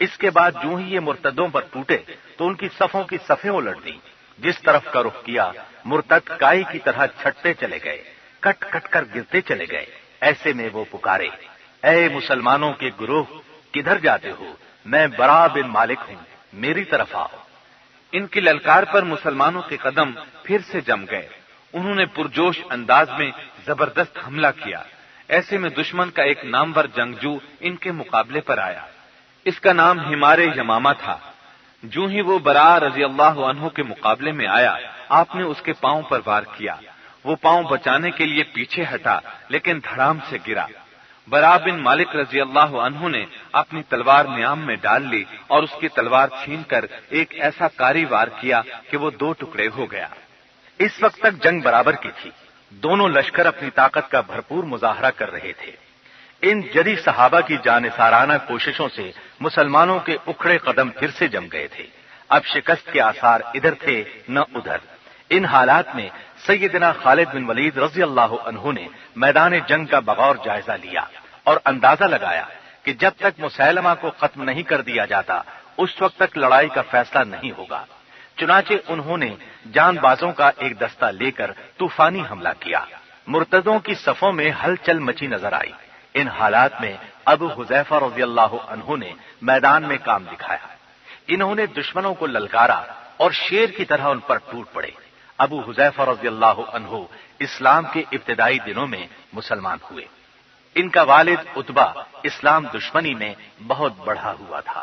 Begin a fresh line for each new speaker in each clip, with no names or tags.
اس کے بعد جو ہی یہ مرتدوں پر ٹوٹے تو ان کی صفوں کی صفیں الٹ دی. جس طرف کا رخ کیا مرتد کائی کی طرح چھٹتے چلے گئے, کٹ کٹ کر گرتے چلے گئے. ایسے میں وہ پکارے, اے مسلمانوں کے گروہ, کدھر جاتے ہو؟ میں برا بن مالک ہوں, میری طرف آؤ.
ان کی للکار پر مسلمانوں کے قدم پھر سے جم گئے. انہوں نے پرجوش انداز میں زبردست حملہ کیا. ایسے میں دشمن کا ایک نامور جنگجو ان کے مقابلے پر آیا. اس کا نام حمار یمامہ تھا. جو ہی وہ برا رضی اللہ عنہ کے مقابلے میں آیا, آپ نے اس کے پاؤں پر وار کیا. وہ پاؤں بچانے کے لیے پیچھے ہٹا لیکن دھڑام سے گرا. برا بن مالک رضی اللہ عنہ نے اپنی تلوار نیام میں ڈال لی اور اس کی تلوار چھین کر ایک ایسا کاری وار کیا کہ وہ 2 ٹکڑے ہو گیا.
اس وقت تک جنگ برابر کی تھی. دونوں لشکر اپنی طاقت کا بھرپور مظاہرہ کر رہے تھے. ان جری صحابہ کی جانثارانہ کوششوں سے مسلمانوں کے اکھڑے قدم پھر سے جم گئے تھے. اب شکست کے آثار ادھر تھے نہ ادھر. ان حالات میں سیدنا خالد بن ولید رضی اللہ عنہ نے میدان جنگ کا بغور جائزہ لیا اور اندازہ لگایا کہ جب تک مسیلمہ کو ختم نہیں کر دیا جاتا اس وقت تک لڑائی کا فیصلہ نہیں ہوگا. چنانچہ انہوں نے جان بازوں کا ایک دستہ لے کر طوفانی حملہ کیا. مرتدوں کی صفوں میں ہلچل مچی نظر آئی. ان حالات میں ابو حذیفہ رضی اللہ عنہ نے میدان میں کام دکھایا. انہوں نے دشمنوں کو للکارا اور شیر کی طرح ان پر ٹوٹ پڑے. ابو حذیفہ رضی اللہ عنہ اسلام کے ابتدائی دنوں میں مسلمان ہوئے. ان کا والد عتبہ اسلام دشمنی میں بہت بڑھا ہوا تھا.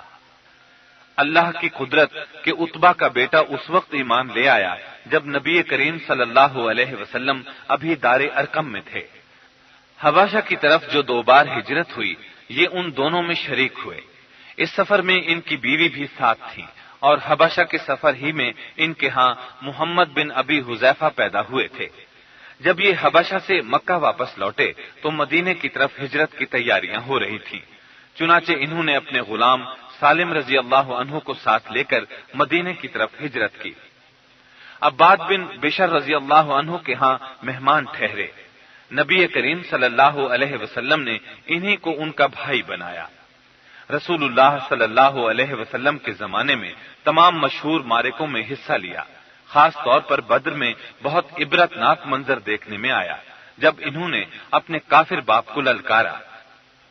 اللہ کی قدرت کہ عتبہ کا بیٹا اس وقت ایمان لے آیا جب نبی کریم صلی اللہ علیہ وسلم ابھی دار ارقم میں تھے. حبشہ کی طرف جو 2 بار ہجرت ہوئی یہ ان دونوں میں شریک ہوئے. اس سفر میں ان کی بیوی بھی ساتھ تھی اور حبشہ کے سفر ہی میں ان کے ہاں محمد بن ابی حذیفہ پیدا ہوئے تھے. جب یہ حبشہ سے مکہ واپس لوٹے تو مدینے کی طرف ہجرت کی تیاریاں ہو رہی تھیں. چنانچہ انہوں نے اپنے غلام سالم رضی اللہ عنہ کو ساتھ لے کر مدینے کی طرف ہجرت کی. عباد بن بشر رضی اللہ عنہ کے ہاں مہمان ٹھہرے. نبی کریم صلی اللہ علیہ وسلم نے انہی کو ان کا بھائی بنایا. رسول اللہ صلی اللہ علیہ وسلم کے زمانے میں تمام مشہور معرکوں میں حصہ لیا. خاص طور پر بدر میں بہت عبرتناک منظر دیکھنے میں آیا جب انہوں نے اپنے کافر باپ کو للکارا.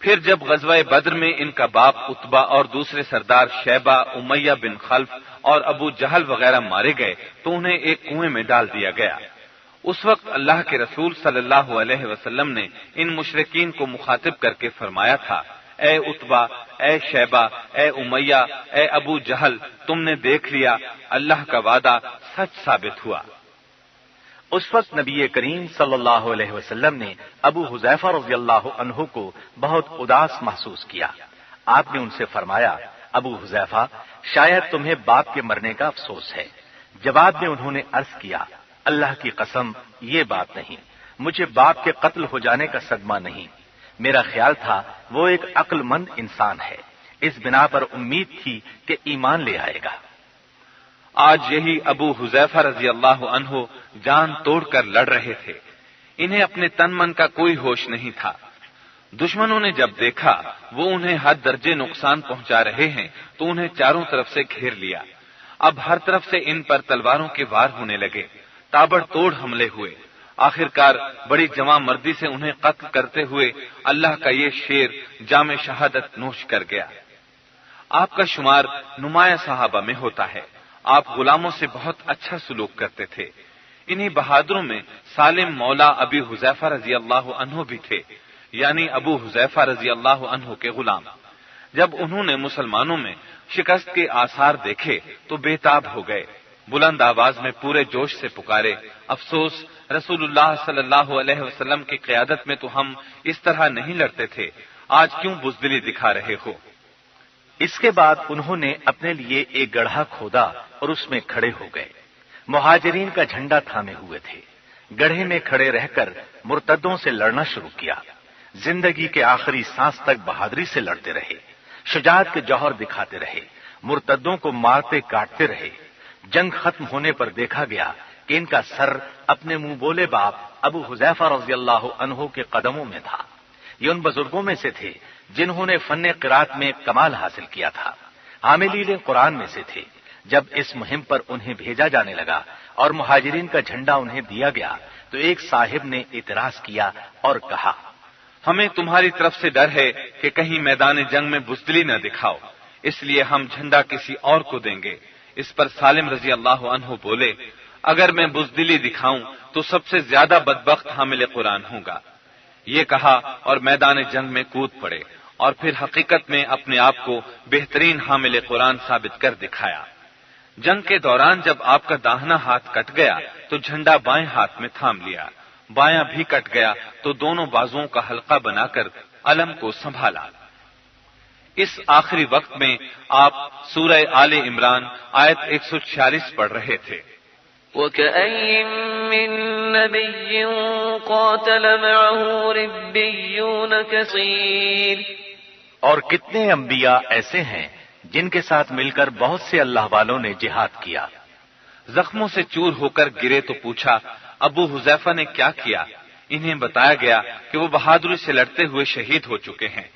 پھر جب غزوہ بدر میں ان کا باپ عتبہ اور دوسرے سردار شیبہ, امیہ بن خلف اور ابو جہل وغیرہ مارے گئے تو انہیں ایک کنویں میں ڈال دیا گیا. اس وقت اللہ کے رسول صلی اللہ علیہ وسلم نے ان مشرکین کو مخاطب کر کے فرمایا تھا, اے عتبہ, اے شیبہ, اے امیہ, اے ابو جہل, تم نے دیکھ لیا اللہ کا وعدہ سچ ثابت ہوا.
اس وقت نبی کریم صلی اللہ علیہ وسلم نے ابو حذیفہ رضی اللہ عنہ کو بہت اداس محسوس کیا. آپ نے ان سے فرمایا, ابو حذیفہ, شاید تمہیں باپ کے مرنے کا افسوس ہے. جواب میں انہوں نے عرض کیا, اللہ کی قسم یہ بات نہیں, مجھے باپ کے قتل ہو جانے کا صدمہ نہیں. میرا خیال تھا وہ ایک عقل مند انسان ہے, اس بنا پر امید تھی کہ ایمان لے آئے گا.
آج یہی ابو حذیفہ رضی اللہ عنہ جان توڑ کر لڑ رہے تھے. انہیں اپنے تن من کا کوئی ہوش نہیں تھا. دشمنوں نے جب دیکھا وہ انہیں حد درجے نقصان پہنچا رہے ہیں تو انہیں چاروں طرف سے گھیر لیا. اب ہر طرف سے ان پر تلواروں کے وار ہونے لگے. تابڑ توڑ حملے ہوئے. آخرکار بڑی جواں مردی سے انہیں قتل کرتے ہوئے اللہ کا یہ شیر جام شہادت نوش کر گیا. آپ کا شمار نمایاں صحابہ میں ہوتا ہے. آپ غلاموں سے بہت اچھا سلوک کرتے تھے. انہی بہادروں میں سالم مولا ابی حذیفہ رضی اللہ عنہ بھی تھے, یعنی ابو حذیفہ رضی اللہ عنہ کے غلام. جب انہوں نے مسلمانوں میں شکست کے آثار دیکھے تو بے تاب ہو گئے. بلند آواز میں پورے جوش سے پکارے, افسوس, رسول اللہ صلی اللہ علیہ وسلم کی قیادت میں تو ہم اس طرح نہیں لڑتے تھے, آج کیوں بزدلی دکھا رہے ہو.
اس کے بعد انہوں نے اپنے لیے ایک گڑھا کھودا اور اس میں کھڑے ہو گئے. مہاجرین کا جھنڈا تھامے ہوئے تھے. گڑھے میں کھڑے رہ کر مرتدوں سے لڑنا شروع کیا. زندگی کے آخری سانس تک بہادری سے لڑتے رہے. شجاعت کے جوہر دکھاتے رہے. مرتدوں کو مارتے کاٹتے رہے. جنگ ختم ہونے پر دیکھا گیا کہ ان کا سر اپنے منہ بولے باپ ابو حذیفہ رضی اللہ عنہ کے قدموں میں تھا. یہ ان بزرگوں میں سے تھے جنہوں نے فن قرات میں کمال حاصل کیا تھا. عاملین قرآن میں سے تھے۔ جب اس مہم پر انہیں بھیجا جانے لگا اور مہاجرین کا جھنڈا انہیں دیا گیا تو ایک صاحب نے اعتراض کیا اور کہا،
ہمیں تمہاری طرف سے ڈر ہے کہ کہیں میدان جنگ میں بزدلی نہ دکھاؤ، اس لیے ہم جھنڈا کسی اور کو دیں گے۔ اس پر سالم رضی اللہ عنہ بولے، اگر میں بزدلی دکھاؤں تو سب سے زیادہ بدبخت حامل قرآن ہوں گا۔ یہ کہا اور میدان جنگ میں کود پڑے اور پھر حقیقت میں اپنے آپ کو بہترین حامل قرآن ثابت کر دکھایا۔ جنگ کے دوران جب آپ کا داہنا ہاتھ کٹ گیا تو جھنڈا بائیں ہاتھ میں تھام لیا، بایاں بھی کٹ گیا تو دونوں بازوؤں کا حلقہ بنا کر علم کو سنبھالا۔ اس آخری وقت میں آپ سورہ آل عمران آیت 146 پڑھ رہے تھے۔
وَكَأَيٍّ مِّن نَّبِيٍّ قَاتَلَ مَعَهُ رِبِّيُّونَ كَثِيرٌ،
اور کتنے انبیاء ایسے ہیں جن کے ساتھ مل کر بہت سے اللہ والوں نے جہاد کیا۔
زخموں سے چور ہو کر گرے تو پوچھا، ابو حذیفہ نے کیا کیا؟ انہیں بتایا گیا کہ وہ بہادری سے لڑتے ہوئے شہید ہو چکے ہیں۔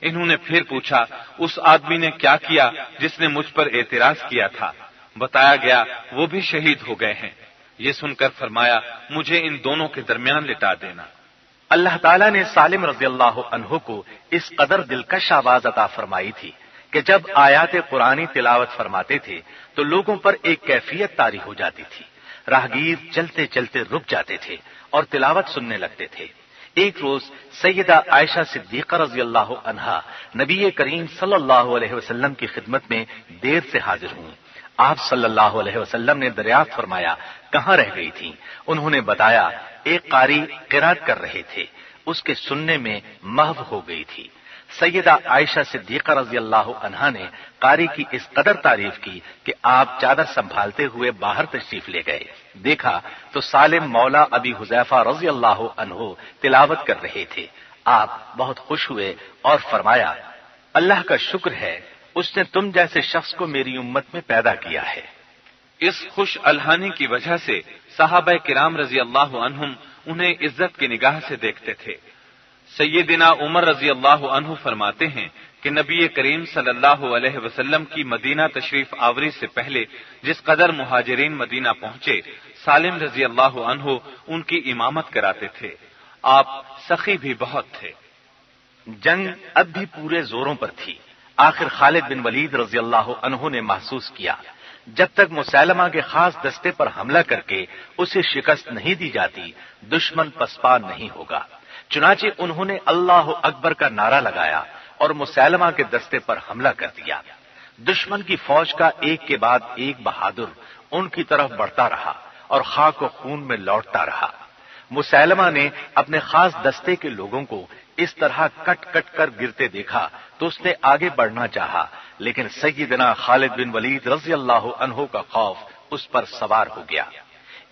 انہوں نے پھر پوچھا، اس آدمی نے کیا کیا جس نے مجھ پر اعتراض کیا تھا؟ بتایا گیا وہ بھی شہید ہو گئے ہیں۔ یہ سن کر فرمایا، مجھے ان دونوں کے درمیان لٹا دینا۔
اللہ تعالیٰ نے سالم رضی اللہ عنہ کو اس قدر دلکش آواز عطا فرمائی تھی کہ جب آیات قرآنی تلاوت فرماتے تھے تو لوگوں پر ایک کیفیت طاری ہو جاتی تھی۔ راہگیر چلتے چلتے رک جاتے تھے اور تلاوت سننے لگتے تھے۔ ایک روز سیدہ عائشہ صدیقہ رضی اللہ عنہا نبی کریم صلی اللہ علیہ وسلم کی خدمت میں دیر سے حاضر ہوں۔ آپ صلی اللہ علیہ وسلم نے دریافت فرمایا، کہاں رہ گئی تھی؟ انہوں نے بتایا، ایک قاری قرات کر رہے تھے، اس کے سننے میں محو ہو گئی تھی۔ سیدہ عائشہ صدیقہ رضی اللہ عنہا نے قاری کی اس قدر تعریف کی کہ آپ چادر سنبھالتے ہوئے باہر تشریف لے گئے۔ دیکھا تو سالم مولا ابی حذیفہ رضی اللہ عنہ تلاوت کر رہے تھے۔ آپ بہت خوش ہوئے اور فرمایا، اللہ کا شکر ہے، اس نے تم جیسے شخص کو میری امت میں پیدا کیا ہے۔
اس خوش الحانی کی وجہ سے صحابہ کرام رضی اللہ عنہم انہیں عزت کی نگاہ سے دیکھتے تھے۔ سیدنا عمر رضی اللہ عنہ فرماتے ہیں کہ نبی کریم صلی اللہ علیہ وسلم کی مدینہ تشریف آوری سے پہلے جس قدر مہاجرین مدینہ پہنچے، سالم رضی اللہ عنہ ان کی امامت کراتے تھے۔ آپ سخی بھی بہت تھے۔
جنگ اب بھی پورے زوروں پر تھی۔ آخر خالد بن ولید رضی اللہ عنہ نے محسوس کیا، جب تک مسیلمہ کے خاص دستے پر حملہ کر کے اسے شکست نہیں دی جاتی، دشمن پسپا نہیں ہوگا۔ چنانچہ انہوں نے اللہ اکبر کا نعرہ لگایا اور مسیلمہ کے دستے پر حملہ کر دیا۔ دشمن کی فوج کا ایک کے بعد ایک بہادر ان کی طرف بڑھتا رہا اور خاک و خون میں لوٹتا رہا۔ مسیلمہ نے اپنے خاص دستے کے لوگوں کو اس طرح کٹ کٹ کر گرتے دیکھا تو اس نے آگے بڑھنا چاہا، لیکن سیدنا خالد بن ولید رضی اللہ عنہ کا خوف اس پر سوار ہو گیا۔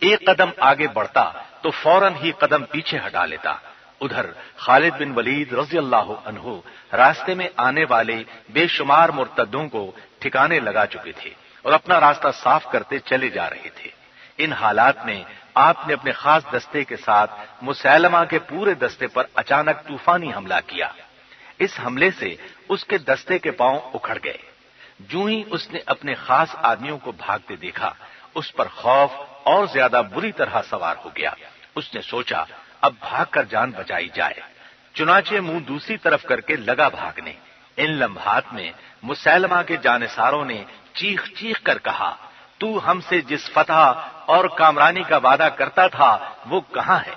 ایک قدم آگے بڑھتا تو فوراً ہی قدم پیچھے ہٹا لیتا۔ ادھر خالد بن ولید رضی اللہ عنہ راستے میں آنے والے بے شمار مرتدوں کو ٹھکانے لگا چکے تھے اور اپنا راستہ صاف کرتے چلے جا رہے تھے۔ ان حالات میں آپ نے اپنے خاص دستے کے ساتھ مسیلمہ کے پورے دستے پر اچانک طوفانی حملہ کیا۔ اس حملے سے اس کے دستے کے پاؤں اکھڑ گئے۔ جو ہی اس نے اپنے خاص آدمیوں کو بھاگتے دیکھا، اس پر خوف اور زیادہ بری طرح سوار ہو گیا۔ اس نے سوچا اب بھاگ کر جان بچائی جائے، چنانچہ منہ دوسری طرف کر کے لگا بھاگنے۔ ان لمحات میں مسیلمہ کے جانثاروں نے چیخ چیخ کر کہا، تو ہم سے جس فتح اور کامرانی کا وعدہ کرتا تھا وہ کہاں ہے؟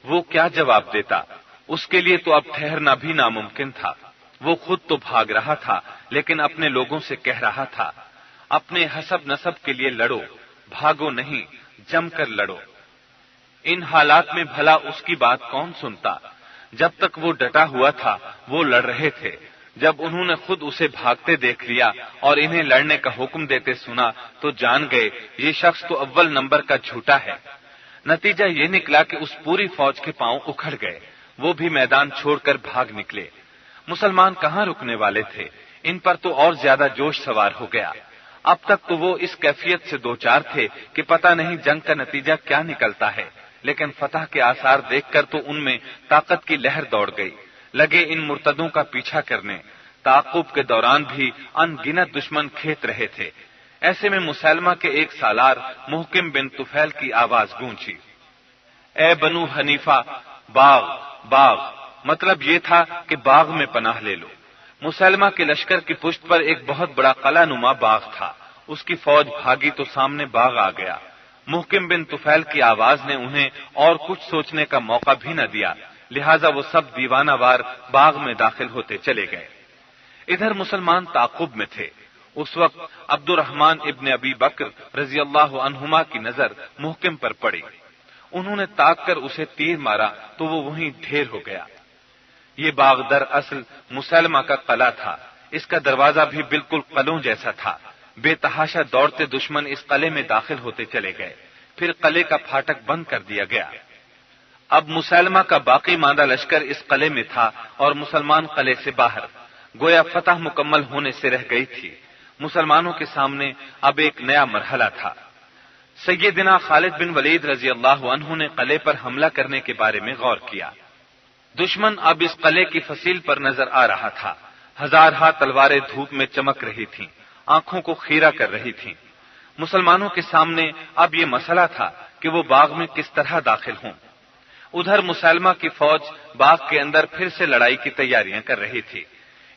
وہ کیا جواب دیتا؟ اس کے لیے تو اب ٹھہرنا بھی ناممکن تھا۔ وہ خود تو بھاگ رہا تھا لیکن اپنے لوگوں سے کہہ رہا تھا، اپنے حسب نسب کے لیے لڑو، بھاگو نہیں، جم کر لڑو۔ ان حالات میں بھلا اس کی بات کون سنتا؟ جب تک وہ ڈٹا ہوا تھا وہ لڑ رہے تھے۔ جب انہوں نے خود اسے بھاگتے دیکھ لیا اور انہیں لڑنے کا حکم دیتے سنا تو جان گئے یہ شخص تو اول نمبر کا جھوٹا ہے۔ نتیجہ یہ نکلا کہ اس پوری فوج کے پاؤں اکھڑ گئے، وہ بھی میدان چھوڑ کر بھاگ نکلے۔ مسلمان کہاں رکنے والے تھے؟ ان پر تو اور زیادہ جوش سوار ہو گیا۔ اب تک تو وہ اس کیفیت سے دوچار تھے کہ پتہ نہیں جنگ کا نتیجہ کیا نکلتا ہے، لیکن فتح کے آثار دیکھ کر تو ان میں طاقت کی لہر دوڑ گئی۔ لگے ان مرتدوں کا پیچھا کرنے۔ تعاقب کے دوران بھی ان گنت دشمن کھیت رہے تھے۔ ایسے میں مسلمہ کے ایک سالار محکم بن طفیل کی آواز گونجی، اے بنو حنیفہ، باغ باغ، مطلب یہ تھا کہ باغ میں پناہ لے لو۔ مسلمہ کے لشکر کی پشت پر ایک بہت بڑا قلعہ نما باغ تھا، اس کی فوج بھاگی تو سامنے باغ آ گیا۔ محکم بن طفیل کی آواز نے انہیں اور کچھ سوچنے کا موقع بھی نہ دیا، لہذا وہ سب دیوانہ وار باغ میں داخل ہوتے چلے گئے۔ ادھر مسلمان تعاقب میں تھے۔ اس وقت عبد الرحمن ابن ابی بکر رضی اللہ عنہما کی نظر محکم پر پڑی۔ انہوں نے تاک کر اسے تیر مارا تو وہ وہیں ڈھیر ہو گیا۔ یہ باغ در اصل مسلمہ کا قلعہ تھا، اس کا دروازہ بھی بالکل قلعوں جیسا تھا۔ بے تحاشا دوڑتے دشمن اس قلعے میں داخل ہوتے چلے گئے، پھر قلعے کا پھاٹک بند کر دیا گیا۔ اب مسلمہ کا باقی ماندہ لشکر اس قلعے میں تھا اور مسلمان قلعے سے باہر، گویا فتح مکمل ہونے سے رہ گئی تھی۔ مسلمانوں کے سامنے اب ایک نیا مرحلہ تھا۔ سیدنا خالد بن ولید رضی اللہ عنہ نے قلعے پر حملہ کرنے کے بارے میں غور کیا۔ دشمن اب اس قلعے کی فصیل پر نظر آ رہا تھا۔ ہزارہا تلواریں دھوپ میں چمک رہی تھیں، آنکھوں کو خیرہ کر رہی تھیں۔ مسلمانوں کے سامنے اب یہ مسئلہ تھا کہ وہ باغ میں کس طرح داخل ہوں۔ ادھر مسلمہ کی فوج باغ کے اندر پھر سے لڑائی کی تیاریاں کر رہی تھی۔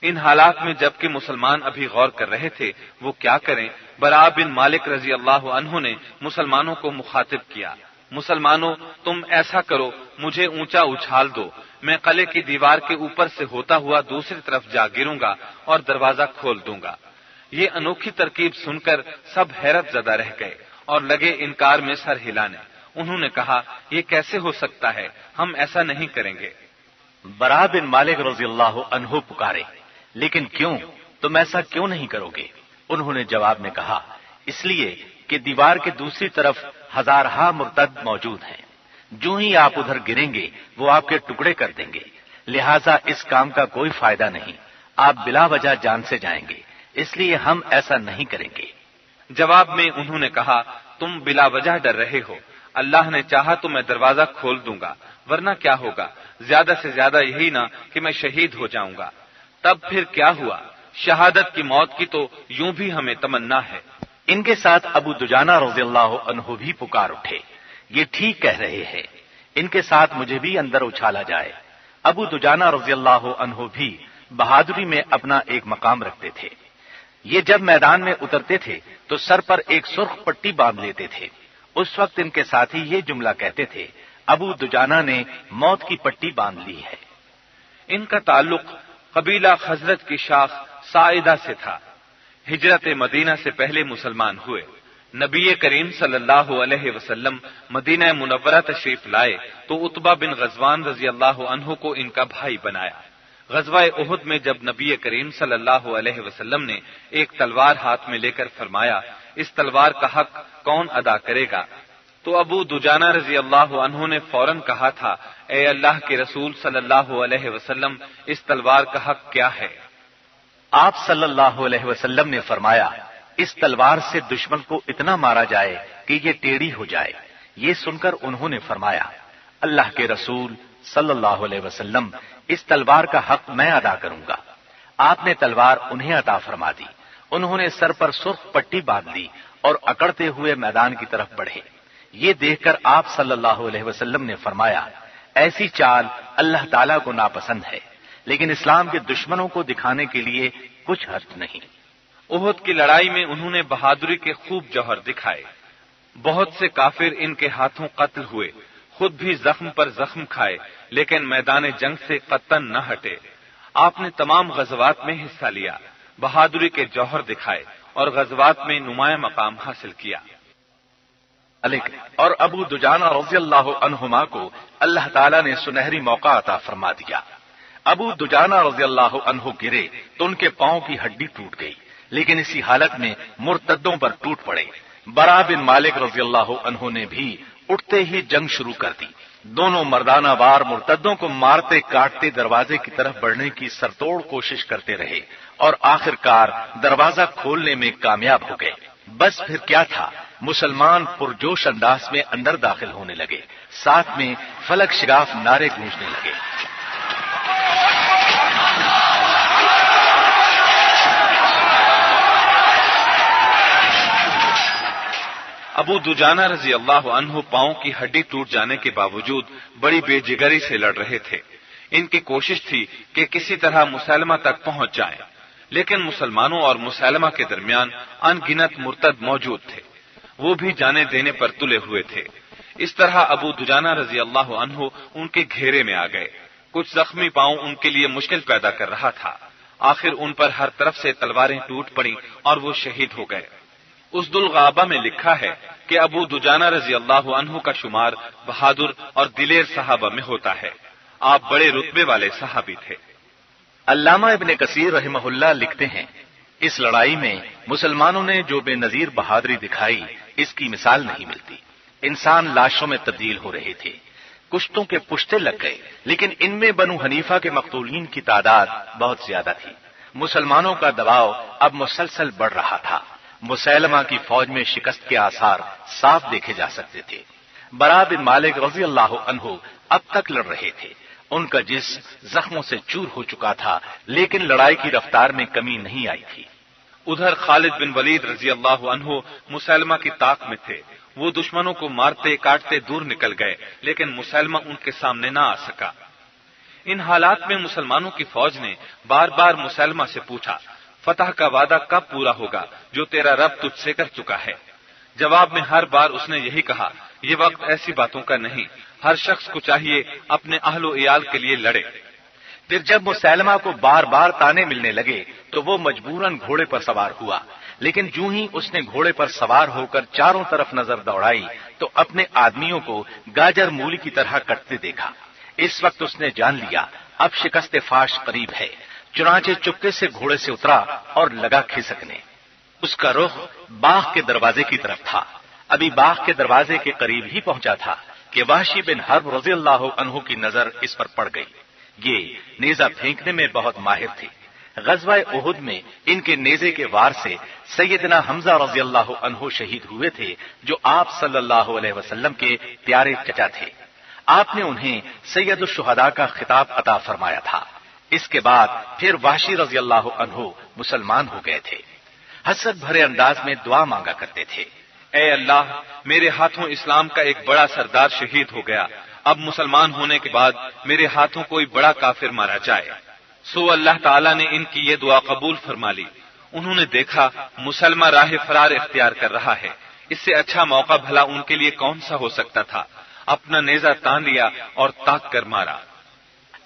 ان حالات میں جبکہ مسلمان ابھی غور کر رہے تھے وہ کیا کریں، براء بن مالک رضی اللہ عنہ نے مسلمانوں کو مخاطب کیا، مسلمانوں تم ایسا کرو، مجھے اونچا اچھال دو، میں قلعے کی دیوار کے اوپر سے ہوتا ہوا دوسری طرف جا گروں گا اور دروازہ کھول دوں گا۔ یہ انوکھی ترکیب سن کر سب حیرت زدہ رہ گئے اور لگے انکار میں سر ہلانے۔ انہوں نے کہا یہ کیسے ہو سکتا ہے، ہم ایسا نہیں کریں گے۔
براء بن مالک رضی اللہ عنہ پکارے، لیکن کیوں، تم ایسا کیوں نہیں کرو گے؟ انہوں نے جواب میں کہا اس لیے کہ دیوار کے دوسری طرف ہزارہا مرتد موجود ہیں، جو ہی آپ ادھر گریں گے وہ آپ کے ٹکڑے کر دیں گے، لہذا اس کام کا کوئی فائدہ نہیں، آپ بلا وجہ جان سے جائیں گے، اس لیے ہم ایسا نہیں کریں گے۔
جواب میں انہوں نے کہا تم بلا وجہ ڈر رہے ہو، اللہ نے چاہا تو میں دروازہ کھول دوں گا، ورنہ کیا ہوگا، زیادہ سے زیادہ یہی نہ کہ میں شہید ہو جاؤں گا۔ تب پھر کیا ہوا، شہادت کی موت کی تو یوں بھی ہمیں تمنا ہے۔
ان کے ساتھ ابو دجانہ رضی اللہ عنہ بھی پکار اٹھے، یہ ٹھیک کہہ رہے ہیں، ان کے ساتھ مجھے بھی اندر اچھالا جائے۔ ابو دجانہ رضی اللہ عنہ بھی بہادری میں اپنا ایک مقام رکھتے تھے۔ یہ جب میدان میں اترتے تھے تو سر پر ایک سرخ پٹی باندھ لیتے تھے۔ اس وقت ان کے ساتھی یہ جملہ کہتے تھے، ابو دجانہ نے موت کی پٹی باندھ لی ہے۔
ان کا تعلق قبیلہ خزرج کی شاخ ساعدہ سے تھا۔ ہجرت مدینہ سے پہلے مسلمان ہوئے۔ نبی کریم صلی اللہ علیہ وسلم مدینہ منورہ تشریف لائے تو عتبہ بن غزوان رضی اللہ عنہ کو ان کا بھائی بنایا۔ غزوہ احد میں جب نبی کریم صلی اللہ علیہ وسلم نے ایک تلوار ہاتھ میں لے کر فرمایا اس تلوار کا حق کون ادا کرے گا، تو ابو دجانہ رضی اللہ عنہ نے فوراً کہا تھا، اے اللہ کے رسول صلی اللہ علیہ وسلم اس تلوار کا حق کیا ہے؟
آپ صلی اللہ علیہ وسلم نے فرمایا اس تلوار سے دشمن کو اتنا مارا جائے کہ یہ ٹیڑھی ہو جائے۔ یہ سن کر انہوں نے فرمایا اللہ کے رسول صلی اللہ علیہ وسلم اس تلوار کا حق میں ادا کروں گا۔ آپ نے تلوار انہیں عطا فرما دی۔ انہوں نے سر پر سرخ پٹی باندھ لی اور اکڑتے ہوئے میدان کی طرف بڑھے۔ یہ دیکھ کر آپ صلی اللہ علیہ وسلم نے فرمایا ایسی چال اللہ تعالیٰ کو ناپسند ہے، لیکن اسلام کے دشمنوں کو دکھانے کے لیے کچھ حرج نہیں۔
احد کی لڑائی میں انہوں نے بہادری کے خوب جوہر دکھائے۔ بہت سے کافر ان کے ہاتھوں قتل ہوئے، خود بھی زخم پر زخم کھائے، لیکن میدان جنگ سے قطن نہ ہٹے۔ آپ نے تمام غزوات میں حصہ لیا، بہادری کے جوہر دکھائے اور غزوات میں نمایاں مقام حاصل کیا۔
اور ابو دجانہ رضی اللہ عنہما کو اللہ تعالیٰ نے سنہری موقع عطا فرما دیا۔ ابو دجانہ رضی اللہ عنہ گرے تو ان کے پاؤں کی ہڈی ٹوٹ گئی، لیکن اسی حالت میں مرتدوں پر ٹوٹ پڑے۔ براء بن مالک رضی اللہ عنہ نے بھی اٹھتے ہی جنگ شروع کر دی۔ دونوں مردانہ وار مرتدوں کو مارتے کاٹتے دروازے کی طرف بڑھنے کی سرتوڑ کوشش کرتے رہے اور آخر کار دروازہ کھولنے میں کامیاب ہو گئے۔ بس پھر کیا تھا، مسلمان پرجوش انداز میں اندر داخل ہونے لگے، ساتھ میں فلک شگاف نعرے گونجنے لگے۔
ابو دجانہ رضی اللہ عنہ پاؤں کی ہڈی ٹوٹ جانے کے باوجود بڑی بے جگری سے لڑ رہے تھے۔ ان کی کوشش تھی کہ کسی طرح مسلمہ تک پہنچ جائیں، لیکن مسلمانوں اور مسلمہ کے درمیان ان گنت مرتد موجود تھے، وہ بھی جانے دینے پر تلے ہوئے تھے۔ اس طرح ابو دجانہ رضی اللہ عنہ ان کے گھیرے میں آ گئے۔ کچھ زخمی پاؤں ان کے لیے مشکل پیدا کر رہا تھا۔ آخر ان پر ہر طرف سے تلواریں ٹوٹ پڑیں اور وہ شہید ہو گئے۔ اسد الغابہ میں لکھا ہے کہ ابو دجانہ رضی اللہ عنہ کا شمار بہادر اور دلیر صحابہ میں ہوتا ہے۔ آپ بڑے رتبے والے صحابی تھے۔
علامہ ابن کثیر رحمہ اللہ لکھتے ہیں، اس لڑائی میں مسلمانوں نے جو بے نظیر بہادری دکھائی اس کی مثال نہیں ملتی۔ انسان لاشوں میں تبدیل ہو رہے تھے، کشتوں کے پشتے لگ گئے، لیکن ان میں بنو حنیفہ کے مقتولین کی تعداد بہت زیادہ تھی۔ مسلمانوں کا دباؤ اب مسلسل بڑھ رہا تھا۔ مسیلمہ کی فوج میں شکست کے آثار صاف دیکھے جا سکتے تھے۔ برا بن مالک رضی اللہ عنہ اب تک لڑ رہے تھے۔ ان کا جسم زخموں سے چور ہو چکا تھا، لیکن لڑائی کی رفتار میں کمی نہیں آئی تھی۔
ادھر خالد بن ولید رضی اللہ عنہ مسلمہ کی طاق میں تھے۔ وہ دشمنوں کو مارتے کاٹتے دور نکل گئے، لیکن مسلمہ ان کے سامنے نہ آ سکا۔ ان حالات میں مسلمانوں کی فوج نے بار بار مسلمہ سے پوچھا، فتح کا وعدہ کب پورا ہوگا جو تیرا رب تجھ سے کر چکا ہے؟ جواب میں ہر بار اس نے یہی کہا، یہ وقت ایسی باتوں کا نہیں، ہر شخص کو چاہیے اپنے اہل و عیال کے لیے لڑے۔
پھر جب مسیلمہ کو بار بار تانے ملنے لگے تو وہ مجبوراً گھوڑے پر سوار ہوا، لیکن جو ہی اس نے گھوڑے پر سوار ہو کر چاروں طرف نظر دوڑائی تو اپنے آدمیوں کو گاجر مولی کی طرح کٹتے دیکھا۔ اس وقت اس نے جان لیا اب شکست فاش قریب ہے، چنانچہ چپکے سے گھوڑے سے اترا اور لگا کھسکنے۔ اس کا رخ باغ کے دروازے کی طرف تھا۔ ابھی باغ کے دروازے کے قریب ہی پہنچا تھا کہ وحشی بن حرب رضی اللہ عنہ کی نظر اس پر پڑ گئی۔ یہ نیزہ پھینکنے میں بہت ماہر تھے۔ غزوہ احد میں ان کے نیزے کے وار سے سیدنا حمزہ رضی اللہ عنہ شہید ہوئے تھے، جو آپ صلی اللہ علیہ وسلم کے پیارے چچا تھے۔ آپ نے انہیں سید الشہداء کا خطاب عطا فرمایا تھا۔ اس کے بعد پھر وحشی رضی اللہ عنہ مسلمان ہو گئے تھے۔ حسرت بھرے انداز میں دعا مانگا کرتے تھے،
اے اللہ، میرے ہاتھوں اسلام کا ایک بڑا سردار شہید ہو گیا، اب مسلمان ہونے کے بعد میرے ہاتھوں کوئی بڑا کافر مارا جائے۔ سو اللہ تعالیٰ نے ان کی یہ دعا قبول فرما لی۔ انہوں نے دیکھا مسلمہ راہ فرار اختیار کر رہا ہے، اس سے اچھا موقع بھلا ان کے لیے کون سا ہو سکتا تھا۔ اپنا نیزہ تان لیا اور تاک کر مارا۔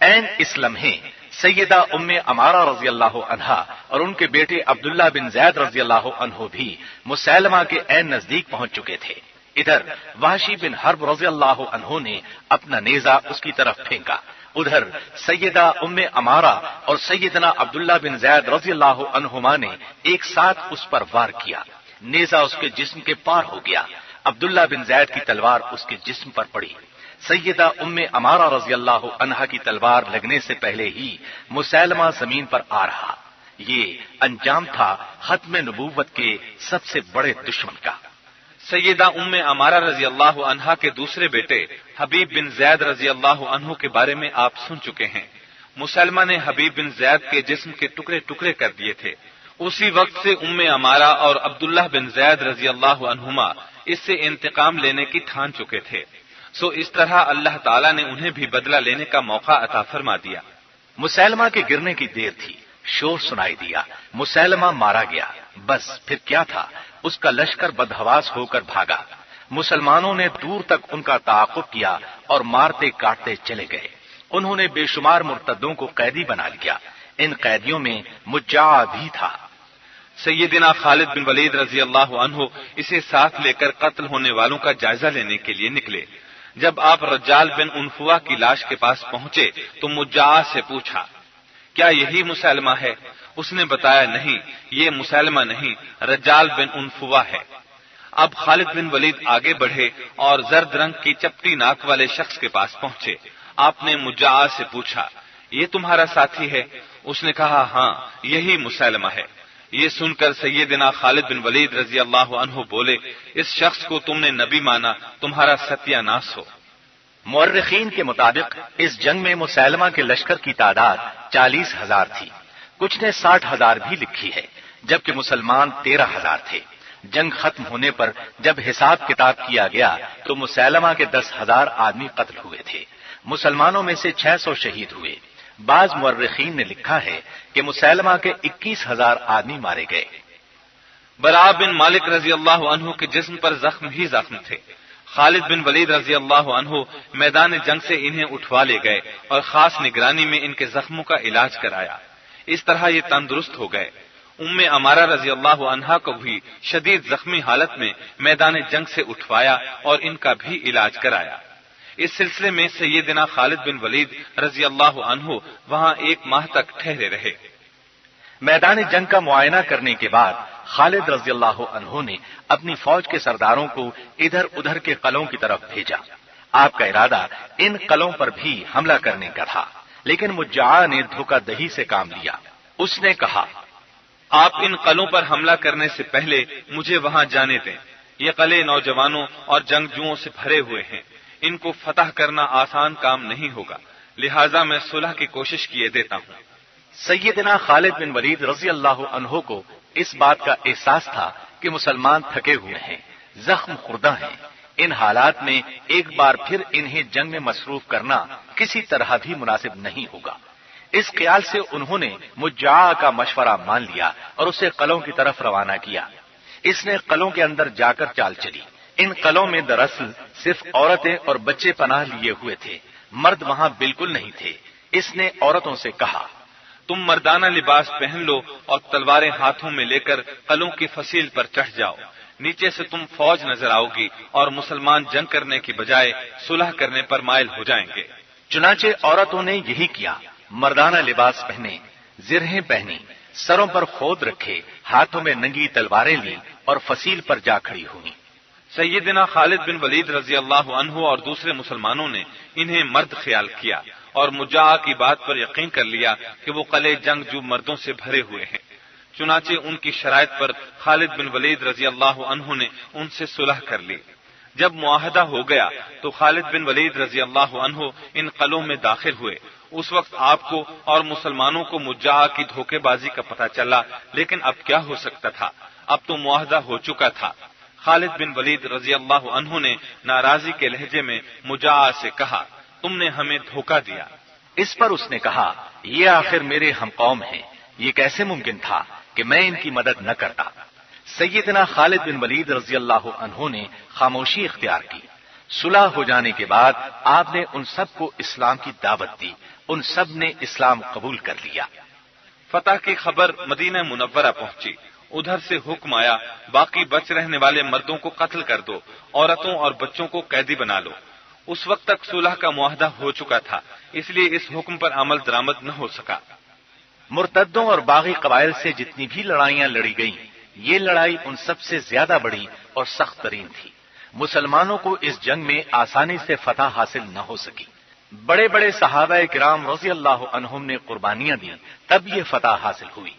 عین اس لمحے سیدہ ام عمارہ رضی اللہ عنہا اور ان کے بیٹے عبداللہ بن زید رضی اللہ عنہ بھی مسیلمہ کے عین نزدیک پہنچ چکے تھے۔ ادھر وحشی بن حرب رضی اللہ عنہ نے اپنا نیزہ اس کی طرف پھینکا، ادھر سیدہ ام عمارہ اور سیدنا عبداللہ بن زید رضی اللہ عنہما نے ایک ساتھ اس پر وار کیا۔ نیزہ اس کے جسم کے پار ہو گیا۔ عبداللہ بن زید کی تلوار اس کے جسم پر پڑی۔ سیدہ ام عمارہ رضی اللہ عنہا کی تلوار لگنے سے پہلے ہی مسیلمہ زمین پر آ رہا۔ یہ انجام تھا ختم نبوت کے سب سے بڑے دشمن کا۔
سیدہ ام عمارہ رضی اللہ عنہا کے دوسرے بیٹے حبیب بن زید رضی اللہ عنہ کے بارے میں آپ سن چکے ہیں۔ مسلمہ نے حبیب بن زید کے جسم کے ٹکڑے ٹکڑے کر دیے تھے۔ اسی وقت سے ام عمارہ اور عبداللہ بن زید رضی اللہ عنہما اس سے انتقام لینے کی ٹھان چکے تھے۔ سو اس طرح اللہ تعالیٰ نے انہیں بھی بدلہ لینے کا موقع عطا فرما دیا۔
مسیلمہ کے گرنے کی دیر تھی، شور سنائی دیا، مسیلمہ مارا گیا۔ بس پھر کیا تھا، اس کا لشکر بدحواس ہو کر بھاگا۔ مسلمانوں نے دور تک ان کا تعاقب کیا اور مارتے کاٹتے چلے گئے۔ انہوں نے بے شمار مرتدوں کو قیدی بنا لیا۔ ان قیدیوں میں مجاع بھی تھا۔
سیدنا خالد بن ولید رضی اللہ عنہ اسے ساتھ لے کر قتل ہونے والوں کا جائزہ لینے کے لیے نکلے۔ جب آپ رجال بن انفوا کی لاش کے پاس پہنچے تو مجاع سے پوچھا، کیا یہی مسیلمہ ہے؟ اس نے بتایا، نہیں، یہ مسیلمہ نہیں، رجال بن انفوا ہے۔ اب خالد بن ولید آگے بڑھے اور زرد رنگ کی چپٹی ناک والے شخص کے پاس پہنچے۔ آپ نے مجاع سے پوچھا، یہ تمہارا ساتھی ہے؟ اس نے کہا، ہاں، یہی مسیلمہ ہے۔ یہ سن کر سیدنا خالد بن ولید رضی اللہ عنہ بولے، اس شخص کو تم نے نبی مانا، تمہارا ستیہ ناس ہو۔
مورخین کے مطابق اس جنگ میں مسیلمہ کے لشکر کی تعداد 40,000 تھی، کچھ نے 60,000 بھی لکھی ہے، جبکہ مسلمان 13,000 تھے۔ جنگ ختم ہونے پر جب حساب کتاب کیا گیا تو مسیلمہ کے 10,000 آدمی قتل ہوئے تھے، مسلمانوں میں سے 600 شہید ہوئے۔ بعض مورخین نے لکھا ہے کہ مسیلمہ کے 21,000 آدمی مارے گئے۔
براء بن مالک رضی اللہ عنہ کے جسم پر زخم ہی زخم تھے۔ خالد بن ولید رضی اللہ عنہ میدان جنگ سے انہیں اٹھوا لے گئے اور خاص نگرانی میں ان کے زخموں کا علاج کرایا۔ اس طرح یہ تندرست ہو گئے۔ ام عمارہ رضی اللہ عنہا کو بھی شدید زخمی حالت میں میدان جنگ سے اٹھوایا اور ان کا بھی علاج کرایا۔ اس سلسلے میں سیدنا خالد بن ولید رضی اللہ عنہ وہاں 1 ماہ تک ٹھہرے رہے۔
میدان جنگ کا معائنہ کرنے کے بعد خالد رضی اللہ عنہ نے اپنی فوج کے سرداروں کو ادھر ادھر کے قلعوں کی طرف بھیجا۔ آپ کا ارادہ ان قلعوں پر بھی حملہ کرنے کا تھا، لیکن مجاع نے دھوکہ دہی سے کام لیا۔ اس نے کہا،
آپ ان قلعوں پر حملہ کرنے سے پہلے مجھے وہاں جانے دیں۔ یہ قلعے نوجوانوں اور جنگجوؤں سے بھرے ہوئے ہیں، ان کو فتح کرنا آسان کام نہیں ہوگا، لہذا میں صلح کی کوشش کیے دیتا ہوں۔
سیدنا خالد بن ولید رضی اللہ عنہ کو اس بات کا احساس تھا کہ مسلمان تھکے ہوئے ہیں، زخم خوردہ ہیں۔ ان حالات میں ایک بار پھر انہیں جنگ میں مصروف کرنا کسی طرح بھی مناسب نہیں ہوگا۔ اس خیال سے انہوں نے مجاع کا مشورہ مان لیا اور اسے قلعوں کی طرف روانہ کیا۔ اس نے قلعوں کے اندر جا کر چال چلی۔ ان قلعوں میں دراصل صرف عورتیں اور بچے پناہ لیے ہوئے تھے، مرد وہاں بالکل نہیں تھے۔ اس نے عورتوں سے کہا،
تم مردانہ لباس پہن لو اور تلواریں ہاتھوں میں لے کر قلعوں کی فصیل پر چڑھ جاؤ۔ نیچے سے تم فوج نظر آؤ گی اور مسلمان جنگ کرنے کی بجائے صلح کرنے پر مائل ہو جائیں گے۔
چنانچہ عورتوں نے یہی کیا، مردانہ لباس پہنے، زرہیں پہنی، سروں پر خود رکھے، ہاتھوں میں ننگی تلواریں لی اور فصیل پر جا کھڑی ہوئی۔
سیدنا خالد بن ولید رضی اللہ عنہ اور دوسرے مسلمانوں نے انہیں مرد خیال کیا اور مجاع کی بات پر یقین کر لیا کہ وہ قلعے جنگجو مردوں سے بھرے ہوئے ہیں۔ چنانچہ ان کی شرائط پر خالد بن ولید رضی اللہ عنہ نے ان سے صلح کر لی۔ جب معاہدہ ہو گیا تو خالد بن ولید رضی اللہ عنہ ان قلعوں میں داخل ہوئے۔ اس وقت آپ کو اور مسلمانوں کو مجاع کی دھوکے بازی کا پتہ چلا، لیکن اب کیا ہو سکتا تھا، اب تو معاہدہ ہو چکا تھا۔ خالد بن ولید رضی اللہ عنہ نے ناراضی کے لہجے میں مجاع سے کہا، تم نے ہمیں دھوکہ دیا۔
اس پر اس نے کہا، یہ آخر میرے ہم قوم ہیں، یہ کیسے ممکن تھا کہ میں ان کی مدد نہ کرتا۔ سیدنا خالد بن ولید رضی اللہ عنہ نے خاموشی اختیار کی۔ صلح ہو جانے کے بعد آپ نے ان سب کو اسلام کی دعوت دی، ان سب نے اسلام قبول کر لیا۔
فتح کی خبر مدینہ منورہ پہنچی۔ ادھر سے حکم آیا، باقی بچ رہنے والے مردوں کو قتل کر دو، عورتوں اور بچوں کو قیدی بنا لو۔ اس وقت تک صلح کا معاہدہ ہو چکا تھا، اس لیے اس حکم پر عمل درآمد نہ ہو سکا۔
مرتدوں اور باغی قبائل سے جتنی بھی لڑائیاں لڑی گئیں، یہ لڑائی ان سب سے زیادہ بڑی اور سخت ترین تھی۔ مسلمانوں کو اس جنگ میں آسانی سے فتح حاصل نہ ہو سکی۔ بڑے بڑے صحابہ کرام رضی اللہ عنہم نے قربانیاں دی، تب یہ فتح حاصل ہوئی۔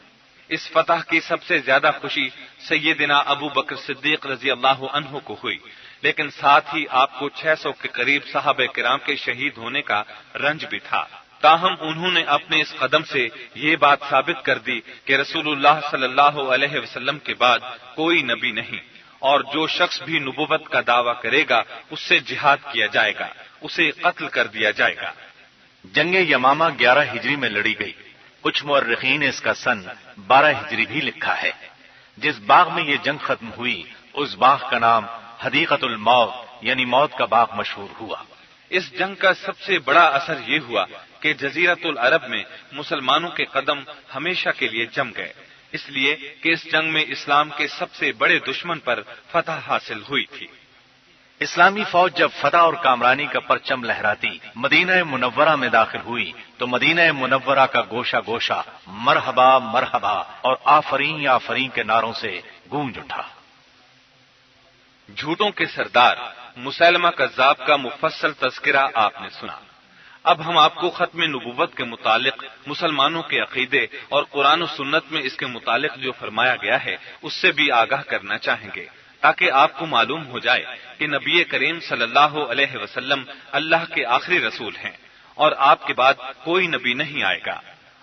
اس فتح کی سب سے زیادہ خوشی سیدنا ابو بکر صدیق رضی اللہ عنہ کو ہوئی، لیکن ساتھ ہی آپ کو 600 کے قریب صحابہ کرام کے شہید ہونے کا رنج بھی تھا۔ تاہم انہوں نے اپنے اس قدم سے یہ بات ثابت کر دی کہ رسول اللہ صلی اللہ علیہ وسلم کے بعد کوئی نبی نہیں، اور جو شخص بھی نبوت کا دعویٰ کرے گا اس سے جہاد کیا جائے گا، اسے قتل کر دیا جائے گا۔
جنگ یمامہ 11 ہجری میں لڑی گئی۔ کچھ مورخین نے اس کا سن 12 ہجری بھی لکھا ہے۔ جس باغ میں یہ جنگ ختم ہوئی اس باغ کا نام حدیقۃ الموت یعنی موت کا باغ مشہور ہوا۔
اس جنگ کا سب سے بڑا اثر یہ ہوا کہ جزیرۃ العرب میں مسلمانوں کے قدم ہمیشہ کے لیے جم گئے، اس لیے کہ اس جنگ میں اسلام کے سب سے بڑے دشمن پر فتح حاصل ہوئی تھی۔
اسلامی فوج جب فتح اور کامرانی کا پرچم لہراتی مدینہ منورہ میں داخل ہوئی تو مدینہ منورہ کا گوشہ گوشہ مرحبا مرحبا اور آفرین یا آفرین کے نعروں سے گونج اٹھا۔
جھوٹوں کے سردار مسیلمہ کذاب کا مفصل تذکرہ آپ نے سنا۔ اب ہم آپ کو ختم نبوت کے متعلق مسلمانوں کے عقیدے اور قرآن و سنت میں اس کے متعلق جو فرمایا گیا ہے اس سے بھی آگاہ کرنا چاہیں گے، تاکہ آپ کو معلوم ہو جائے کہ نبی کریم صلی اللہ علیہ وسلم اللہ کے آخری رسول ہیں اور آپ کے بعد کوئی نبی نہیں آئے گا۔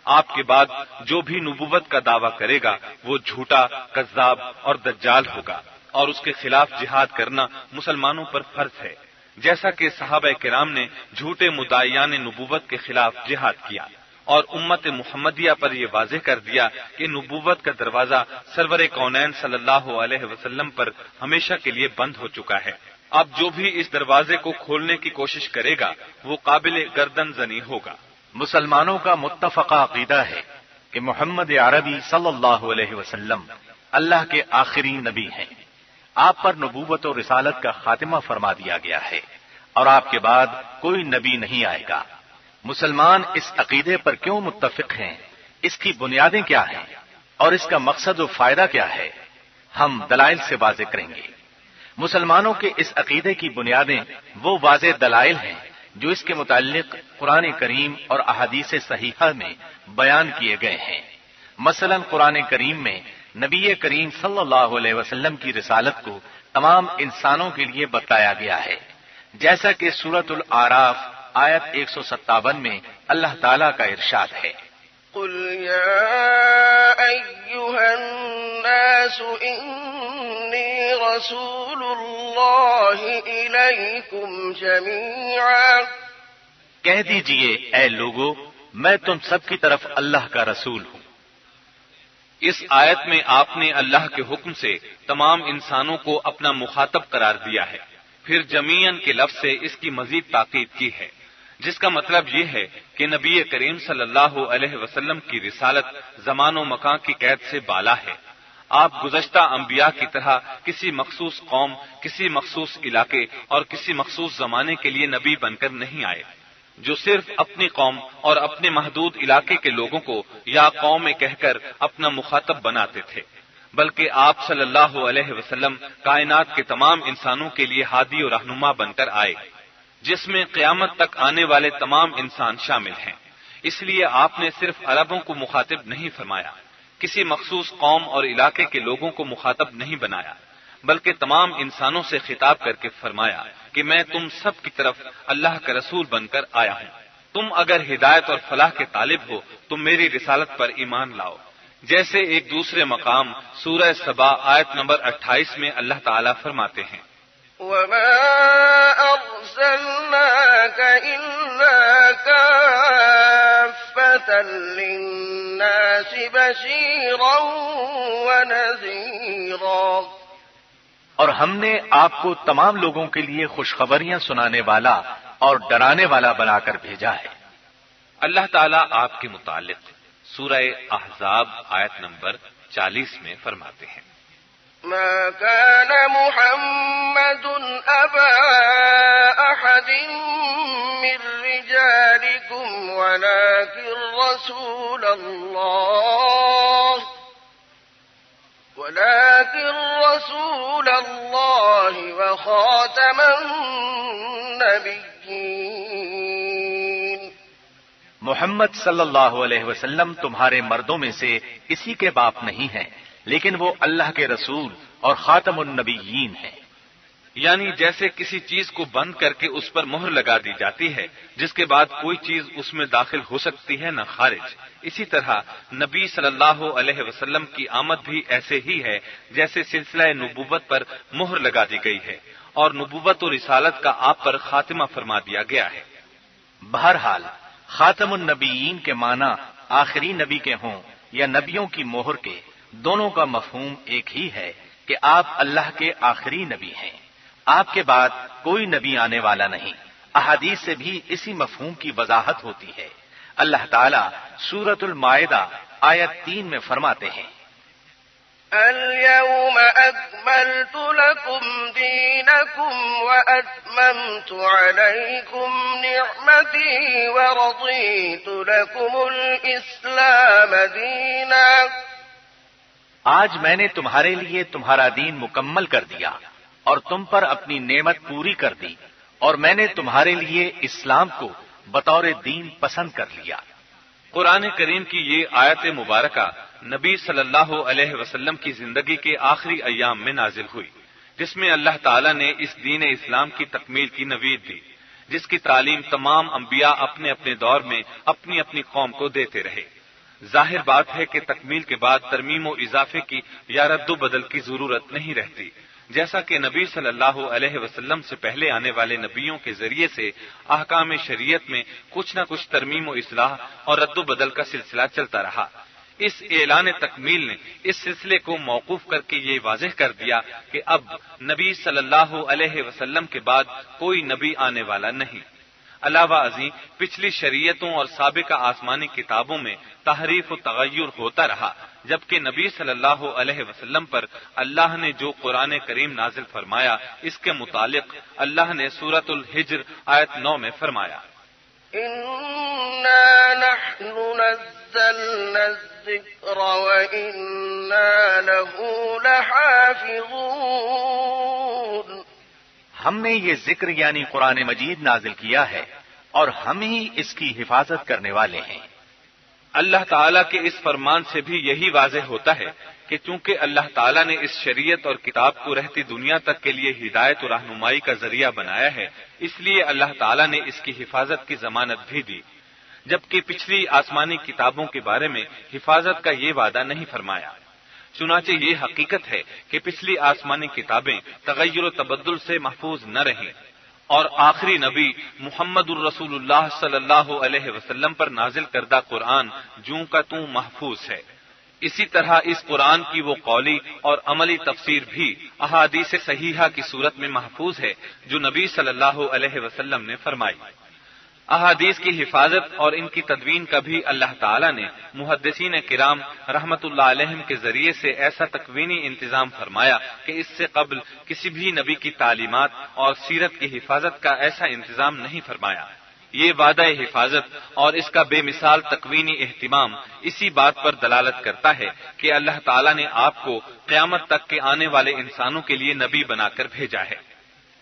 آپ کے بعد جو بھی نبوت کا دعویٰ کرے گا وہ جھوٹا، کذاب اور دجال ہوگا۔ اور اس کے خلاف جہاد کرنا مسلمانوں پر فرض ہے، جیسا کہ صحابہ کرام نے جھوٹے مدعیان نبوت کے خلاف جہاد کیا اور امت محمدیہ پر یہ واضح کر دیا کہ نبوت کا دروازہ سرور کونین صلی اللہ علیہ وسلم پر ہمیشہ کے لیے بند ہو چکا ہے۔ اب جو بھی اس دروازے کو کھولنے کی کوشش کرے گا وہ قابل گردن زنی ہوگا۔
مسلمانوں کا متفقہ عقیدہ ہے کہ محمد عربی صلی اللہ علیہ وسلم اللہ کے آخری نبی ہیں۔ آپ پر نبوت و رسالت کا خاتمہ فرما دیا گیا ہے اور آپ کے بعد کوئی نبی نہیں آئے گا۔ مسلمان اس عقیدے پر کیوں متفق ہیں، اس کی بنیادیں کیا ہیں اور اس کا مقصد و فائدہ کیا ہے، ہم دلائل سے واضح کریں گے۔ مسلمانوں کے اس عقیدے کی بنیادیں وہ واضح دلائل ہیں جو اس کے متعلق قرآن کریم اور احادیث صحیحہ میں بیان کیے گئے ہیں۔ مثلا قرآن کریم میں نبی کریم صلی اللہ علیہ وسلم کی رسالت کو تمام انسانوں کے لیے بتایا گیا ہے، جیسا کہ سورۃ الاعراف آیت 157 میں اللہ تعالیٰ کا ارشاد ہے،
قل یا ایھا الناس انی رسول اللہ الیکم جمیعا،
کہہ دیجئے اے لوگو میں تم سب کی طرف اللہ کا رسول ہوں۔
اس آیت میں آپ نے اللہ کے حکم سے تمام انسانوں کو اپنا مخاطب قرار دیا ہے، پھر جمیعاً کے لفظ سے اس کی مزید تاکید کی ہے، جس کا مطلب یہ ہے کہ نبی کریم صلی اللہ علیہ وسلم کی رسالت زمان و مکان کی قید سے بالا ہے۔ آپ گزشتہ انبیاء کی طرح کسی مخصوص قوم، کسی مخصوص علاقے اور کسی مخصوص زمانے کے لیے نبی بن کر نہیں آئے، جو صرف اپنی قوم اور اپنے محدود علاقے کے لوگوں کو یا قوم کہہ کر اپنا مخاطب بناتے تھے، بلکہ آپ صلی اللہ علیہ وسلم کائنات کے تمام انسانوں کے لیے ہادی اور رہنما بن کر آئے، جس میں قیامت تک آنے والے تمام انسان شامل ہیں۔ اس لیے آپ نے صرف عربوں کو مخاطب نہیں فرمایا، کسی مخصوص قوم اور علاقے کے لوگوں کو مخاطب نہیں بنایا، بلکہ تمام انسانوں سے خطاب کر کے فرمایا کہ میں تم سب کی طرف اللہ کا رسول بن کر آیا ہوں، تم اگر ہدایت اور فلاح کے طالب ہو تو میری رسالت پر ایمان لاؤ، جیسے ایک دوسرے مقام سورہ سبا آیت نمبر 28 میں اللہ تعالیٰ فرماتے ہیں،
وما ارسلناك الا كافة للناس بشيرا ونذيرا،
اور ہم نے آپ کو تمام لوگوں کے لیے خوشخبریاں سنانے والا اور ڈرانے والا بنا کر بھیجا ہے۔
اللہ تعالیٰ آپ کے متعلق سورہ احزاب آیت نمبر 40 میں فرماتے ہیں،
ما كان محمد أبا أحد من رجالكم ولكن رسول الله وخاتم النبيين۔
محمد صلی اللہ علیہ وسلم تمہارے مردوں میں سے کسی کے باپ نہیں ہیں، لیکن وہ اللہ کے رسول اور خاتم النبیین ہیں۔
یعنی جیسے کسی چیز کو بند کر کے اس پر مہر لگا دی جاتی ہے، جس کے بعد کوئی چیز اس میں داخل ہو سکتی ہے نہ خارج، اسی طرح نبی صلی اللہ علیہ وسلم کی آمد بھی ایسے ہی ہے جیسے سلسلہ نبوت پر مہر لگا دی گئی ہے اور نبوت و رسالت کا آپ پر خاتمہ فرما دیا گیا ہے۔
بہرحال خاتم النبیین کے معنی آخری نبی کے ہوں یا نبیوں کی مہر کے، دونوں کا مفہوم ایک ہی ہے کہ آپ اللہ کے آخری نبی ہیں، آپ کے بعد کوئی نبی آنے والا نہیں۔ احادیث سے بھی اسی مفہوم کی وضاحت ہوتی ہے۔ اللہ تعالیٰ سورۃ المائدہ آیت 3 میں فرماتے ہیں،
اليوم أكملت لكم دينكم وأتممت عليكم نعمتي ورضيت لكم الإسلام دينا،
آج میں نے تمہارے لیے تمہارا دین مکمل کر دیا اور تم پر اپنی نعمت پوری کر دی، اور میں نے تمہارے لیے اسلام کو بطور دین پسند کر لیا۔
قرآن کریم کی یہ آیت مبارکہ نبی صلی اللہ علیہ وسلم کی زندگی کے آخری ایام میں نازل ہوئی، جس میں اللہ تعالیٰ نے اس دین اسلام کی تکمیل کی نوید دی، جس کی تعلیم تمام انبیاء اپنے اپنے دور میں اپنی اپنی قوم کو دیتے رہے۔ ظاہر بات ہے کہ تکمیل کے بعد ترمیم و اضافے کی یا رد و بدل کی ضرورت نہیں رہتی، جیسا کہ نبی صلی اللہ علیہ وسلم سے پہلے آنے والے نبیوں کے ذریعے سے احکام شریعت میں کچھ نہ کچھ ترمیم و اصلاح اور رد و بدل کا سلسلہ چلتا رہا۔ اس اعلان تکمیل نے اس سلسلے کو موقوف کر کے یہ واضح کر دیا کہ اب نبی صلی اللہ علیہ وسلم کے بعد کوئی نبی آنے والا نہیں۔ علاوہ ازیں پچھلی شریعتوں اور سابقہ آسمانی کتابوں میں تحریف و تغیر ہوتا رہا، جبکہ نبی صلی اللہ علیہ وسلم پر اللہ نے جو قرآن کریم نازل فرمایا اس کے متعلق اللہ نے سورۃ الحجر آیت 9 میں فرمایا،
إنا نحن نزلنا الذكر وإنا له لحافظون۔
ہم نے یہ ذکر یعنی قرآن مجید نازل کیا ہے اور ہم ہی اس کی حفاظت کرنے والے ہیں۔
اللہ تعالیٰ کے اس فرمان سے بھی یہی واضح ہوتا ہے کہ چونکہ اللہ تعالیٰ نے اس شریعت اور کتاب کو رہتی دنیا تک کے لیے ہدایت و رہنمائی کا ذریعہ بنایا ہے، اس لیے اللہ تعالیٰ نے اس کی حفاظت کی ضمانت بھی دی، جبکہ پچھلی آسمانی کتابوں کے بارے میں حفاظت کا یہ وعدہ نہیں فرمایا۔ چنانچہ یہ حقیقت ہے کہ پچھلی آسمانی کتابیں تغیر و تبدل سے محفوظ نہ رہیں، اور آخری نبی محمد الرسول اللہ صلی اللہ علیہ وسلم پر نازل کردہ قرآن جوں کا توں محفوظ ہے۔ اسی طرح اس قرآن کی وہ قولی اور عملی تفسیر بھی احادیث صحیحہ کی صورت میں محفوظ ہے جو نبی صلی اللہ علیہ وسلم نے فرمائی۔ احادیث کی حفاظت اور ان کی تدوین کا بھی اللہ تعالیٰ نے محدثین کرام رحمت اللہ علیہم کے ذریعے سے ایسا تکوینی انتظام فرمایا کہ اس سے قبل کسی بھی نبی کی تعلیمات اور سیرت کی حفاظت کا ایسا انتظام نہیں فرمایا۔ یہ وعدہ حفاظت اور اس کا بے مثال تکوینی اہتمام اسی بات پر دلالت کرتا ہے کہ اللہ تعالیٰ نے آپ کو قیامت تک کے آنے والے انسانوں کے لیے نبی بنا کر بھیجا ہے،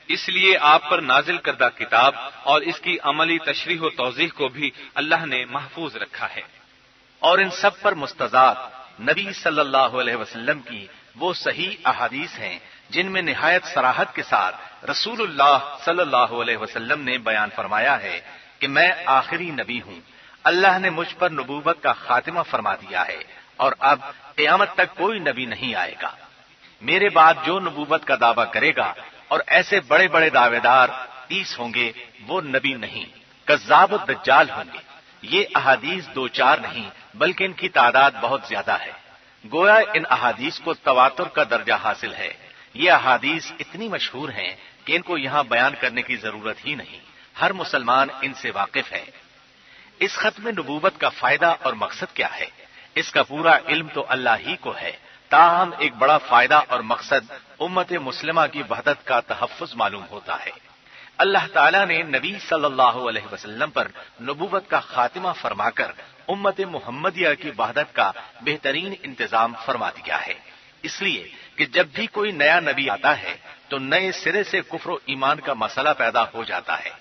اس لیے آپ پر نازل کردہ کتاب اور اس کی عملی تشریح و توضیح کو بھی اللہ نے محفوظ رکھا ہے۔
اور ان سب پر مستضاد نبی صلی اللہ علیہ وسلم کی وہ صحیح احادیث ہیں جن میں نہایت صراحت کے ساتھ رسول اللہ صلی اللہ علیہ وسلم نے بیان فرمایا ہے کہ میں آخری نبی ہوں، اللہ نے مجھ پر نبوت کا خاتمہ فرما دیا ہے اور اب قیامت تک کوئی نبی نہیں آئے گا، میرے بعد جو نبوت کا دعویٰ کرے گا اور ایسے بڑے بڑے دعوے دار 30 ہوں گے وہ نبی نہیں، کذاب و دجال ہوں گے۔ یہ احادیث 2-4 نہیں بلکہ ان کی تعداد بہت زیادہ ہے، گویا ان احادیث کو تواتر کا درجہ حاصل ہے۔ یہ احادیث اتنی مشہور ہیں کہ ان کو یہاں بیان کرنے کی ضرورت ہی نہیں، ہر مسلمان ان سے واقف ہے۔ اس ختم نبوت کا فائدہ اور مقصد کیا ہے؟ اس کا پورا علم تو اللہ ہی کو ہے، تاہم ایک بڑا فائدہ اور مقصد امت مسلمہ کی وحدت کا تحفظ معلوم ہوتا ہے۔ اللہ تعالیٰ نے نبی صلی اللہ علیہ وسلم پر نبوت کا خاتمہ فرما کر امت محمدیہ کی وحدت کا بہترین انتظام فرما دیا ہے، اس لیے کہ جب بھی کوئی نیا نبی آتا ہے تو نئے سرے سے کفر و ایمان کا مسئلہ پیدا ہو جاتا ہے۔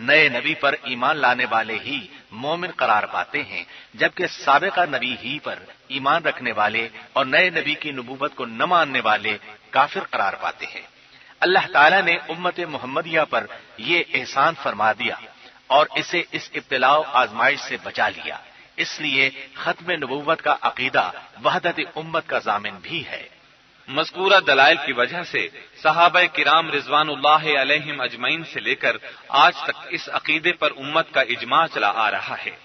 نئے نبی پر ایمان لانے والے ہی مومن قرار پاتے ہیں، جبکہ سابقہ نبی ہی پر ایمان رکھنے والے اور نئے نبی کی نبوت کو نہ ماننے والے کافر قرار پاتے ہیں۔ اللہ تعالیٰ نے امت محمدیہ پر یہ احسان فرما دیا اور اسے اس ابتلاء و آزمائش سے بچا لیا، اس لیے ختم نبوت کا عقیدہ وحدت امت کا ضامن بھی ہے۔
مذکورہ دلائل کی وجہ سے صحابہ کرام رضوان اللہ علیہم اجمعین سے لے کر آج تک اس عقیدے پر امت کا اجماع چلا آ رہا ہے۔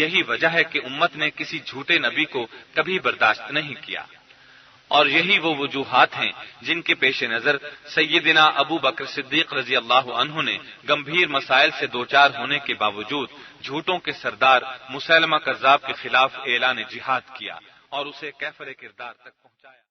یہی وجہ ہے کہ امت نے کسی جھوٹے نبی کو کبھی برداشت نہیں کیا، اور یہی وہ وجوہات ہیں جن کے پیش نظر سیدنا ابو بکر صدیق رضی اللہ عنہ نے گمبھیر مسائل سے دوچار ہونے کے باوجود جھوٹوں کے سردار مسیلمہ کذاب کے خلاف اعلان جہاد کیا اور اسے کیفر کردار تک پہنچایا۔